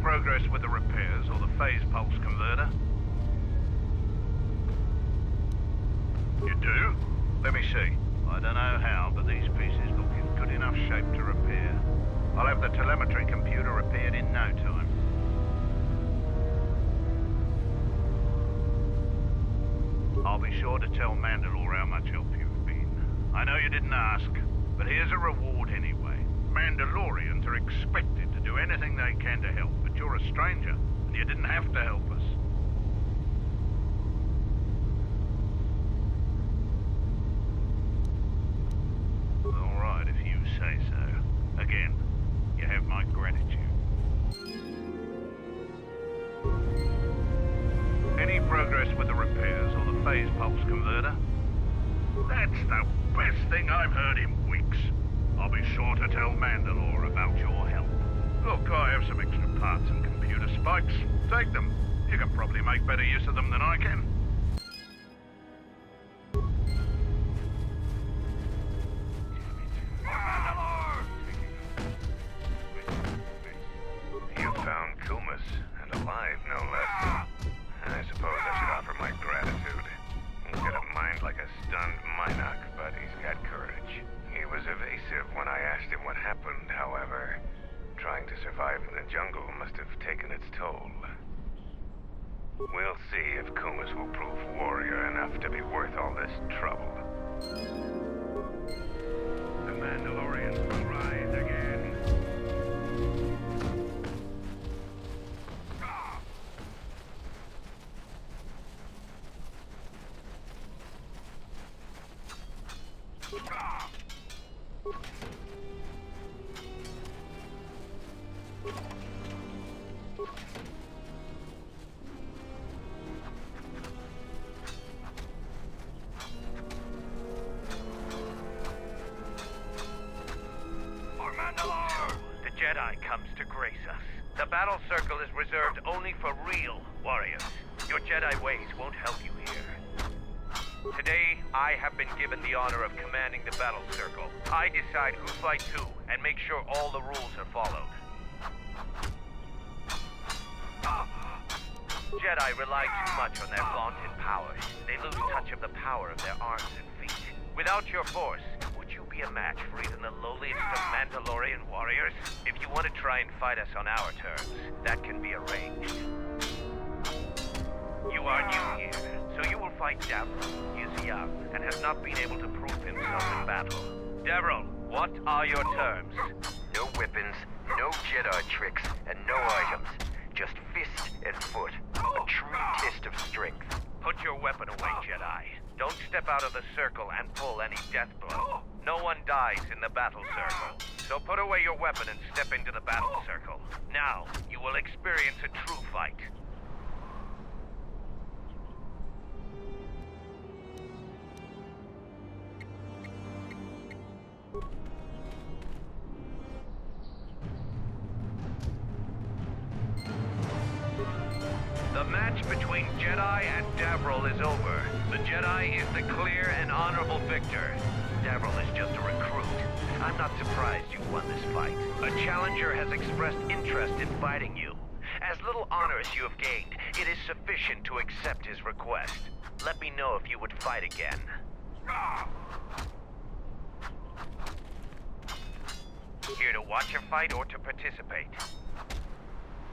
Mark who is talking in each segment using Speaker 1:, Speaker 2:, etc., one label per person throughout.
Speaker 1: progress with the repairs or the phase pulse converter? You do? Let me see. I don't know how, but these pieces look in good enough shape to repair. I'll have the telemetry computer repaired in no time. I'll be sure to tell Mandalore how much help you've been. I know you didn't ask, but here's a reward anyway. Mandalorians are expected to do anything they can to help, but you're a stranger, and you didn't have to help us. All right, if you say so. Again, you have my gratitude. Any progress with the repairs or the phase pulse converter? That's the best thing I've heard in weeks. I'll be sure to tell Mandalore about your help. Look, I have some extra parts and computer spikes. Take them. You can probably make better use of them than I can.
Speaker 2: You found Kumas, and alive, no less. I suppose I should offer my gratitude. He's got a mind like a stunned Minok, but he's got courage. He was evasive when I asked him what happened, however. Trying to survive in the jungle must have taken its toll. We'll see if Kumas will prove warrior enough to be worth all this trouble. The Mandalorians will rise again.
Speaker 3: Jedi comes to grace us. The battle circle is reserved only for real warriors. Your Jedi ways won't help you here. Today, I have been given the honor of commanding the battle circle. I decide who fights who, and make sure all the rules are followed. Jedi rely too much on their vaunted powers. They lose touch of the power of their arms and feet. Without your force, would you be a match for even the lowliest of Mandalorian warriors? If you want to try and fight us on our terms, that can be arranged. You are new here, so you will fight Davros. He is young, and has not been able to prove himself in battle. Davros, what are your terms?
Speaker 4: No weapons, no Jedi tricks, and no items. Just fist and foot. A true test of strength.
Speaker 3: Put your weapon away, Jedi. Don't step out of the circle and pull any death blow. No one dies in the battle circle. So put away your weapon and step into the battle circle. Now, you will experience a true fight. The match between Jedi and Davros is over. The Jedi is the clear and honorable victor. Davros is just a recruit. I'm not surprised you won this fight. A challenger has expressed interest in fighting you. As little honor as you have gained, it is sufficient to accept his request. Let me know if you would fight again. Here to watch a fight or to participate?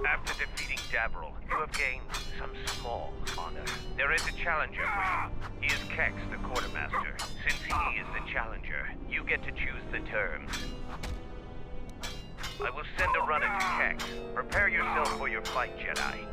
Speaker 3: After defeating Davros, you have gained some small honor. There is a challenger for you. He is Kex, the quartermaster. Since he is the challenger, you get to choose the terms. I will send a runner to Kex. Prepare yourself for your fight, Jedi.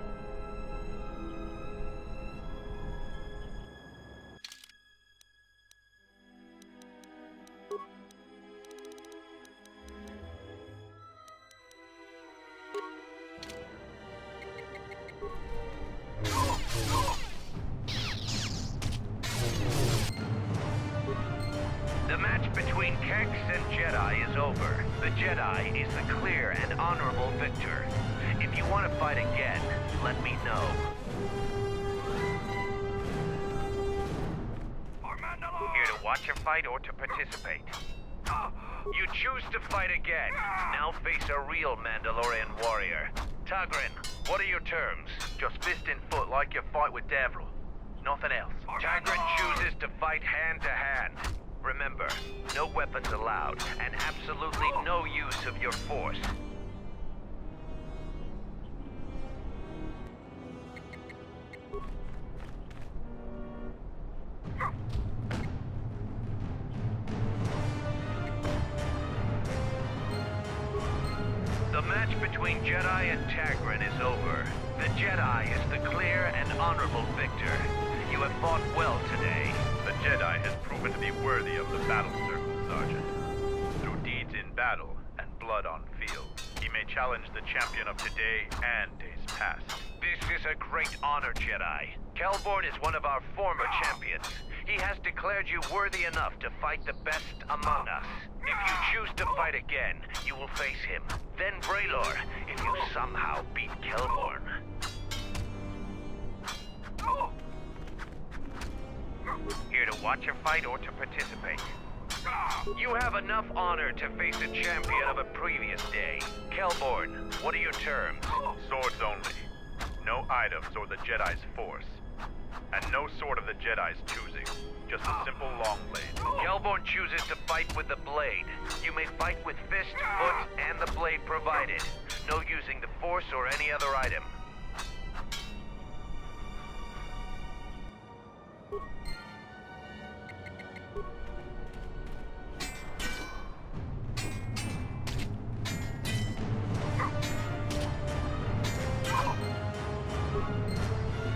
Speaker 3: The match between Kex and Jedi is over. The Jedi is the clear and honorable victor. If you want to fight again, let me know. Here to watch a fight or to participate? You choose to fight again. Now face a real Mandalorian warrior. Tagrin, what are your terms? Just fist and foot like you fight with Davril. Nothing else. Tagrin chooses to fight hand to hand. Remember, no weapons allowed, and absolutely no use of your force. The match between Jedi and Tagrin is over. The Jedi is the clear and honorable victor. You have fought well today.
Speaker 5: The Jedi has proven to be worthy of the battle circle, Sergeant. Through deeds in battle and blood on field, he may challenge the champion of today and days past.
Speaker 3: This is a great honor, Jedi. Kelborn is one of our former champions. He has declared you worthy enough to fight the best among us. If you choose to fight again, you will face him. Then Braylor, if you somehow beat Kelborn. Here to watch a fight or to participate? You have enough honor to face a champion of a previous day. Kelborn, what are your terms?
Speaker 5: Swords only. No items or the Jedi's force. And no sword of the Jedi's choosing. Just a simple long blade.
Speaker 3: Kelborn chooses to fight with the blade. You may fight with fist, foot, and the blade provided. No using the force or any other item.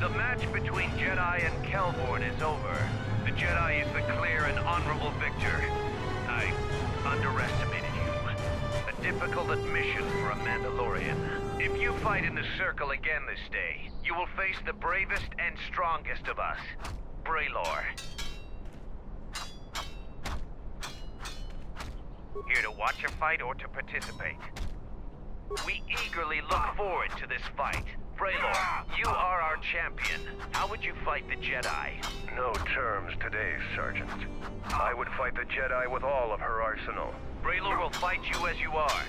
Speaker 3: The match between Jedi and Kelborn is over. The Jedi is the clear and honorable victor. I underestimated you. A difficult admission for a Mandalorian. If you fight in the circle again this day, you will face the bravest and strongest of us, Braylor. Here to watch a fight or to participate? We eagerly look forward to this fight. Braylor, you are our champion. How would you fight the Jedi?
Speaker 2: No terms today, Sergeant. I would fight the Jedi with all of her arsenal.
Speaker 3: Braylor will fight you as you are.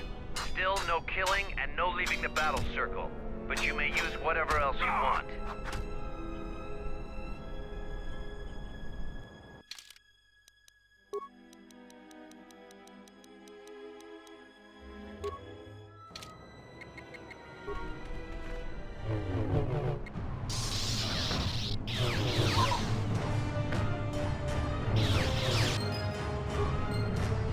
Speaker 3: Still no killing and no leaving the battle circle. But you may use whatever else you want.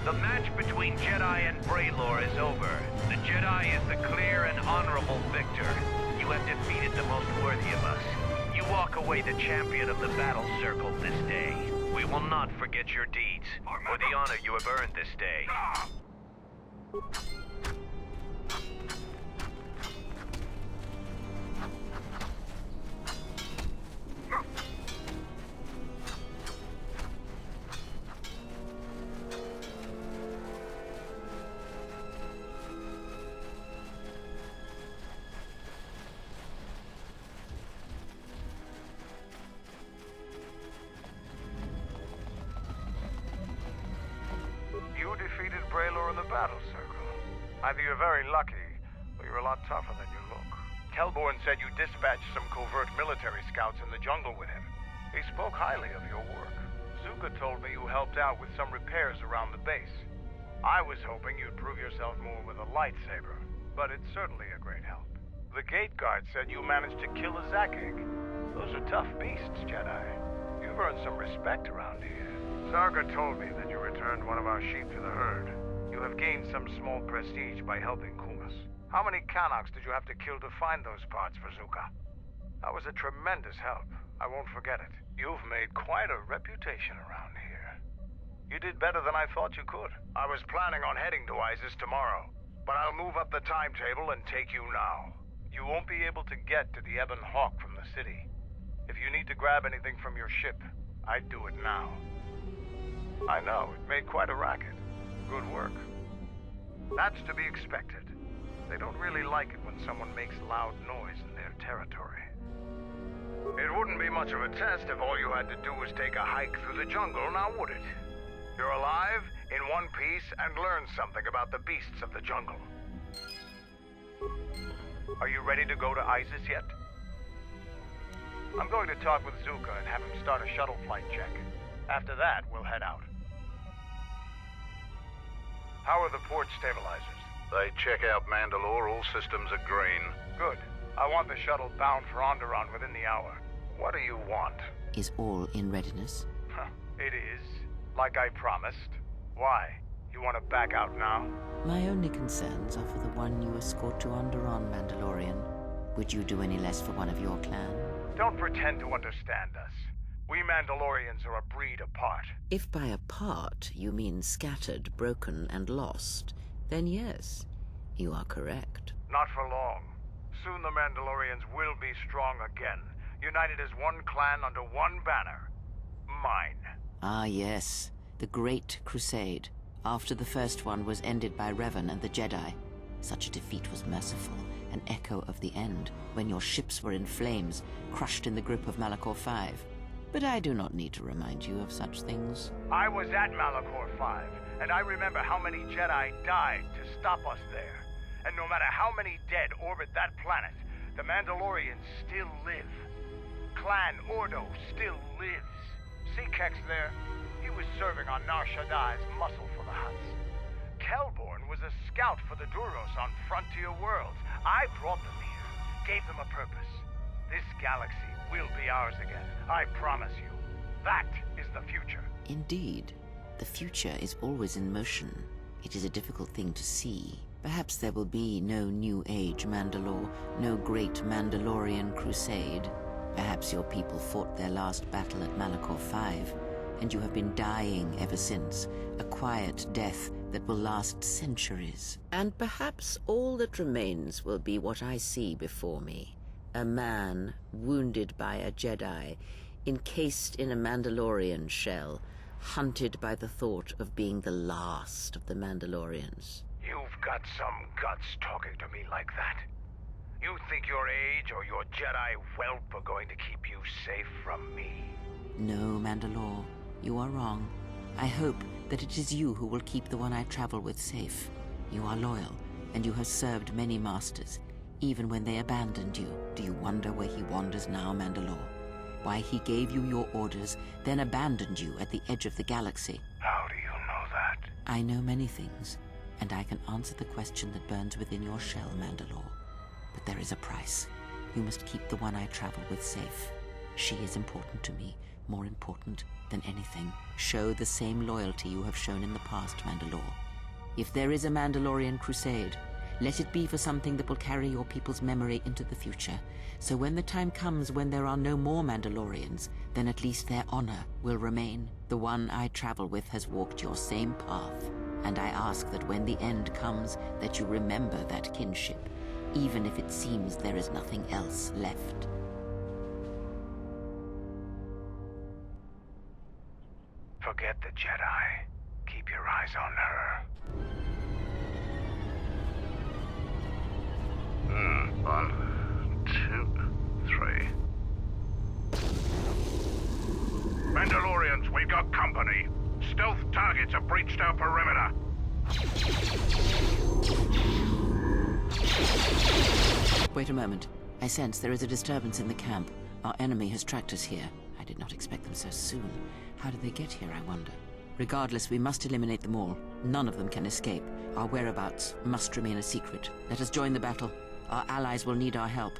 Speaker 3: The match between Jedi and Braylor is over. The Jedi is the clear and honorable victor. You have defeated the most worthy of us. You walk away the champion of the battle circle this day. We will not forget your deeds, or the honor you have earned this day.
Speaker 6: You defeated Braylor in the battle circle. Either you're very lucky, or you're a lot tougher than you look. Kelborn said you dispatched some covert military scouts in the jungle with him. He spoke highly of your work. Zuka told me you helped out with some repairs around the base. I was hoping you'd prove yourself more with a lightsaber, but it's certainly a great help. The gate guard said you managed to kill a Zakig. Those are tough beasts, Jedi. You've earned some respect around here. Sarga told me that you returned one of our sheep to the herd. You have gained some small prestige by helping Kumas. How many Canox did you have to kill to find those parts for Zuka? That was a tremendous help. I won't forget it. You've made quite a reputation around here. You did better than I thought you could. I was planning on heading to Isis tomorrow, but I'll move up the timetable and take you now. You won't be able to get to the Ebon Hawk from the city. If you need to grab anything from your ship, I'd do it now. I know, it made quite a racket. Good work. That's to be expected. They don't really like it when someone makes loud noise in their territory. It wouldn't be much of a test if all you had to do was take a hike through the jungle, now would it? You're alive, in one piece, and learn something about the beasts of the jungle. Are you ready to go to ISIS yet? I'm going to talk with Zuka and have him start a shuttle flight check. After that, we'll head out. How are the port stabilizers?
Speaker 1: They check out Mandalore, all systems are green.
Speaker 6: Good. I want the shuttle bound for Onderon within the hour. What do you want?
Speaker 7: Is all in readiness?
Speaker 6: It is. Like I promised. Why? You want to back out now?
Speaker 7: My only concerns are for the one you escort to Onderon, Mandalorian. Would you do any less for one of your clan?
Speaker 6: Don't pretend to understand us. We Mandalorians are a breed apart.
Speaker 7: If by apart you mean scattered, broken, and lost, then yes, you are correct.
Speaker 6: Not for long. Soon the Mandalorians will be strong again, united as one clan under one banner. Mine.
Speaker 7: Ah, yes. The Great Crusade. After the first one was ended by Revan and the Jedi. Such a defeat was merciful, an echo of the end, when your ships were in flames, crushed in the grip of Malachor V. But I do not need to remind you of such things.
Speaker 6: I was at Malachor V, and I remember how many Jedi died to stop us there. And no matter how many dead orbit that planet, the Mandalorians still live. Clan Ordo still lives. See Kex there? He was serving on Nar Shaddai's muscle for the Hutts. Kelborn was a scout for the Duros on Frontier Worlds. I brought them here, gave them a purpose. This galaxy will be ours again, I promise you. That is the future.
Speaker 7: Indeed. The future is always in motion. It is a difficult thing to see. Perhaps there will be no New Age Mandalore, no great Mandalorian crusade. Perhaps your people fought their last battle at Malachor V, and you have been dying ever since, a quiet death that will last centuries. And perhaps all that remains will be what I see before me. A man wounded by a Jedi, encased in a Mandalorian shell, hunted by the thought of being the last of the Mandalorians.
Speaker 6: You've got some guts talking to me like that. You think your age or your Jedi whelp are going to keep you safe from me?
Speaker 7: No, Mandalore, you are wrong. I hope that it is you who will keep the one I travel with safe. You are loyal, and you have served many masters, even when they abandoned you. Do you wonder where he wanders now, Mandalore? Why he gave you your orders, then abandoned you at the edge of the galaxy?
Speaker 6: How do you know that?
Speaker 7: I know many things, and I can answer the question that burns within your shell, Mandalore. But there is a price. You must keep the one I travel with safe. She is important to me, more important than anything. Show the same loyalty you have shown in the past, Mandalore. If there is a Mandalorian crusade, let it be for something that will carry your people's memory into the future. So when the time comes when there are no more Mandalorians, then at least their honor will remain. The one I travel with has walked your same path, and I ask that when the end comes, that you remember that kinship, even if it seems there is nothing else left.
Speaker 6: Forget the Jedi. Keep your eyes on her.
Speaker 1: 1, 2, 3. Mandalorians, we've got company. Stealth targets have breached our perimeter.
Speaker 7: Wait a moment. I sense there is a disturbance in the camp. Our enemy has tracked us here. I did not expect them so soon. How did they get here, I wonder? Regardless, we must eliminate them all. None of them can escape. Our whereabouts must remain a secret. Let us join the battle. Our allies will need our help.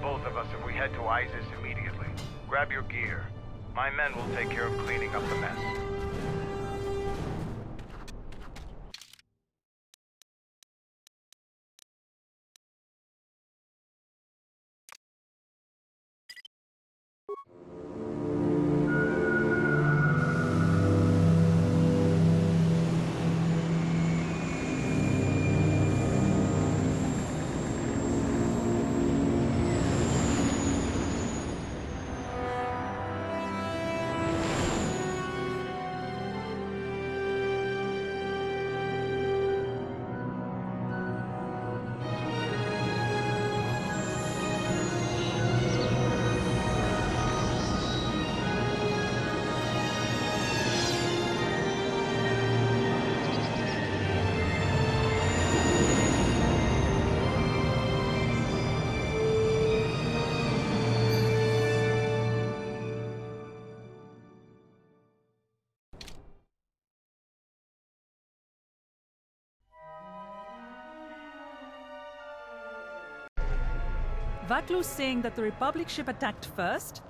Speaker 6: both of us if we head to ISIS immediately. Grab your gear. My men will take care of cleaning up the mess.
Speaker 8: Vaklu's saying that the Republic ship attacked first?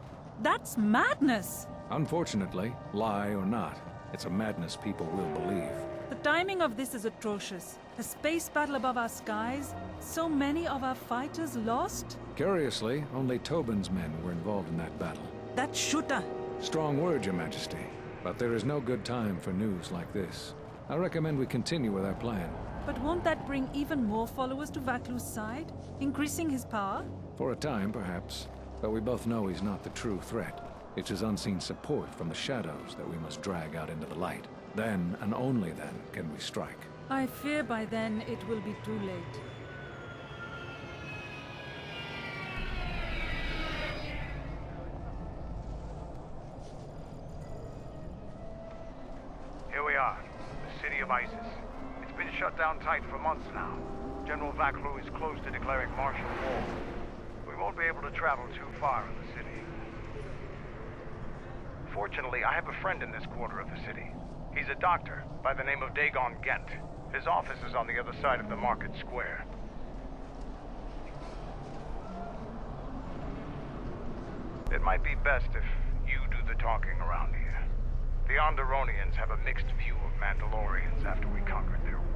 Speaker 8: That's madness!
Speaker 9: Unfortunately, lie or not, it's a madness people will believe.
Speaker 8: The timing of this is atrocious. A space battle above our skies, so many of our fighters lost?
Speaker 9: Curiously, only Tobin's men were involved in that battle.
Speaker 8: That shooter!
Speaker 9: Strong word, Your Majesty, but there is no good time for news like this. I recommend we continue with our plan.
Speaker 8: But won't that bring even more followers to Vaklu's side? Increasing his power?
Speaker 9: For a time, perhaps. But we both know he's not the true threat. It's his unseen support from the shadows that we must drag out into the light. Then, and only then, can we strike.
Speaker 8: I fear by then it will be too late.
Speaker 6: Here we are, the city of ISIS. It's been shut down tight for months now. General Vaklu is close to declaring martial law. We won't be able to travel too far in the city. Fortunately, I have a friend in this quarter of the city. He's a doctor by the name of Dagon Gent. His office is on the other side of the market square. It might be best if you do the talking around here. The Onderonians have a mixed view of Mandalorians after we conquered their world.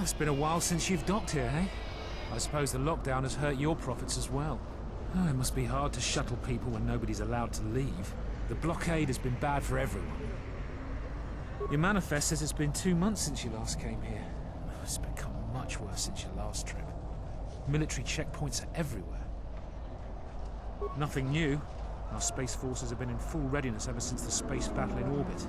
Speaker 10: It's been a while since you've docked here, eh? I suppose the lockdown has hurt your profits as well. Oh, it must be hard to shuttle people when nobody's allowed to leave. The blockade has been bad for everyone. Your manifest says it's been 2 months since you last came here. It's become much worse since your last trip. Military checkpoints are everywhere. Nothing new. Our space forces have been in full readiness ever since the space battle in orbit.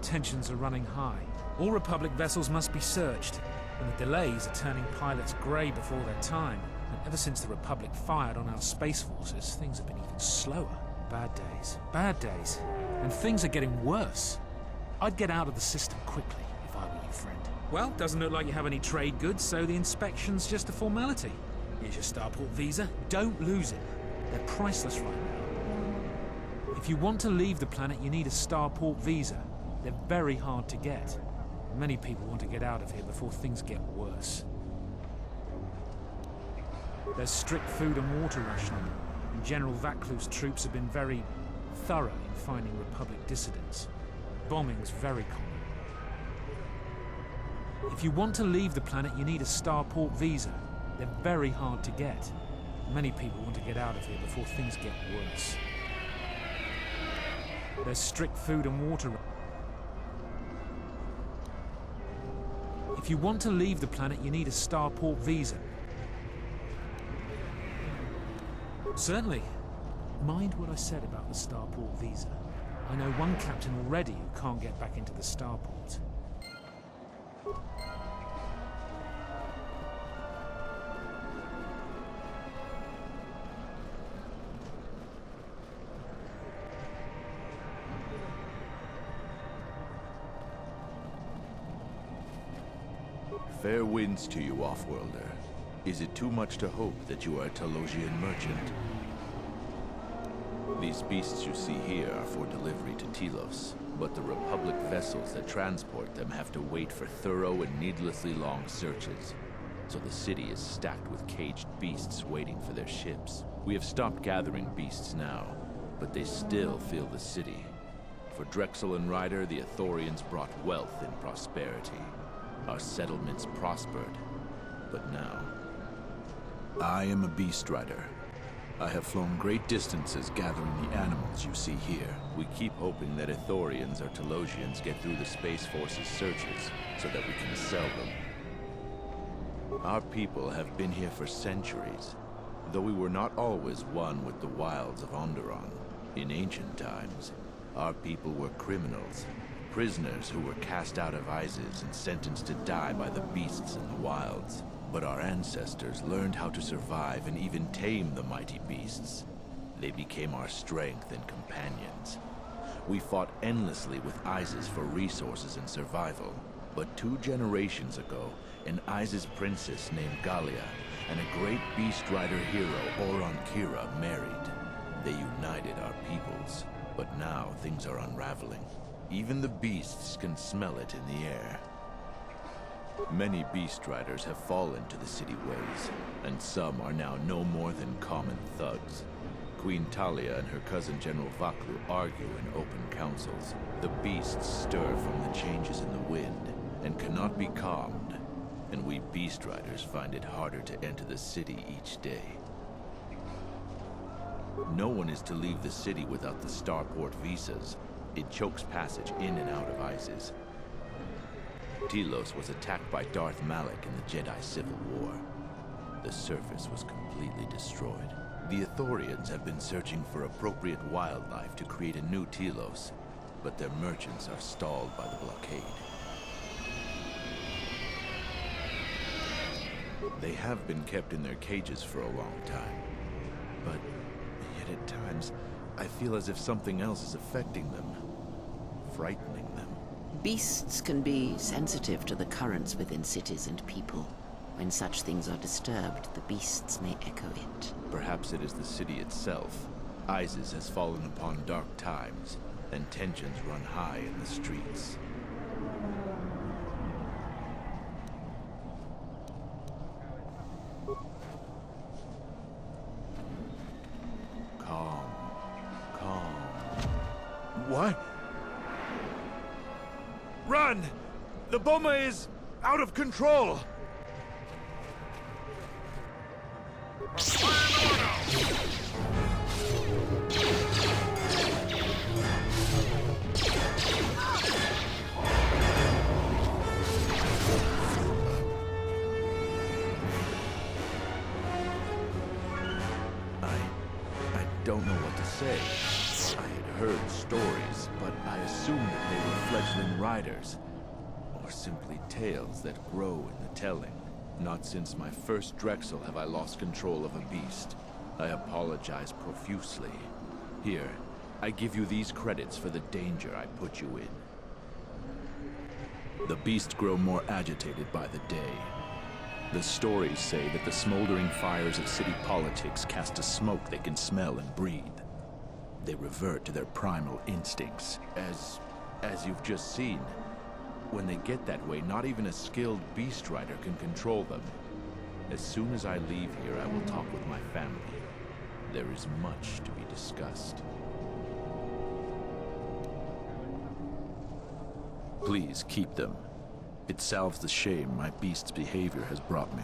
Speaker 10: Tensions are running high. All Republic vessels must be searched, and the delays are turning pilots grey before their time. And ever since the Republic fired on our space forces, things have been even slower. Bad days. Bad days. And things are getting worse. I'd get out of the system quickly, if I were you, friend. Well, doesn't look like you have any trade goods, so the inspection's just a formality. Here's your starport visa. Don't lose it. They're priceless right now. If you want to leave the planet, you need a starport visa. They're very hard to get. Many people want to get out of here before things get worse. There's strict food and water rationing, and General Vaclu's troops have been very thorough in finding Republic dissidents. Bombing's very common. If you want to leave the planet, you need a starport visa. They're very hard to get. Many people want to get out of here before things get worse. There's strict food and water. If you want to leave the planet, you need a starport visa. Certainly. Mind what I said about the starport visa. I know one captain already who can't get back into the starport.
Speaker 11: Fair winds to you, Offworlder. Is it too much to hope that you are a Telosian merchant? These beasts you see here are for delivery to Telos, but the Republic vessels that transport them have to wait for thorough and needlessly long searches. So the city is stacked with caged beasts waiting for their ships. We have stopped gathering beasts now, but they still fill the city. For Drexel and Ryder, the Ithorians brought wealth and prosperity. Our settlements prospered, but now... I am a beast rider. I have flown great distances gathering the animals you see here. We keep hoping that Ithorians or Telosians get through the Space Force's searches, so that we can sell them. Our people have been here for centuries, though we were not always one with the wilds of Onderon. In ancient times, our people were criminals, prisoners who were cast out of Isis and sentenced to die by the beasts in the wilds. But our ancestors learned how to survive and even tame the mighty beasts. They became our strength and companions. We fought endlessly with Isis for resources and survival. But 2 generations ago, an Isis princess named Gallia and a great beast rider hero, Oron Kira, married. They united our peoples. But now things are unraveling. Even the beasts can smell it in the air. Many beast riders have fallen to the city ways, and some are now no more than common thugs. Queen Talia and her cousin General Vaclu argue in open councils. The beasts stir from the changes in the wind, and cannot be calmed, and we beast riders find it harder to enter the city each day. No one is to leave the city without the starport visas. It chokes passage in and out of Isis. Telos was attacked by Darth Malak in the Jedi Civil War. The surface was completely destroyed. The Ithorians have been searching for appropriate wildlife to create a new Telos, but their merchants are stalled by the blockade. They have been kept in their cages for a long time, but yet at times I feel as if something else is affecting them, frightening them.
Speaker 7: Beasts can be sensitive to the currents within cities and people. When such things are disturbed, the beasts may echo it.
Speaker 11: Perhaps it is the city itself. Isis has fallen upon dark times, and tensions run high in the streets. Calm.
Speaker 6: What? Run! The bomber is out of control!
Speaker 11: don't know what to say. I had heard stories, but I assumed that they were fledgling riders, or simply tales that grow in the telling. Not since my first Drexel have I lost control of a beast. I apologize profusely. Here, I give you these credits for the danger I put you in. The beasts grow more agitated by the day. The stories say that the smoldering fires of city politics cast a smoke they can smell and breathe. They revert to their primal instincts, as you've just seen. When they get that way, not even a skilled beast rider can control them. As soon as I leave here, I will talk with my family. There is much to be discussed. Please keep them. It salves the shame my beast's behavior has brought me.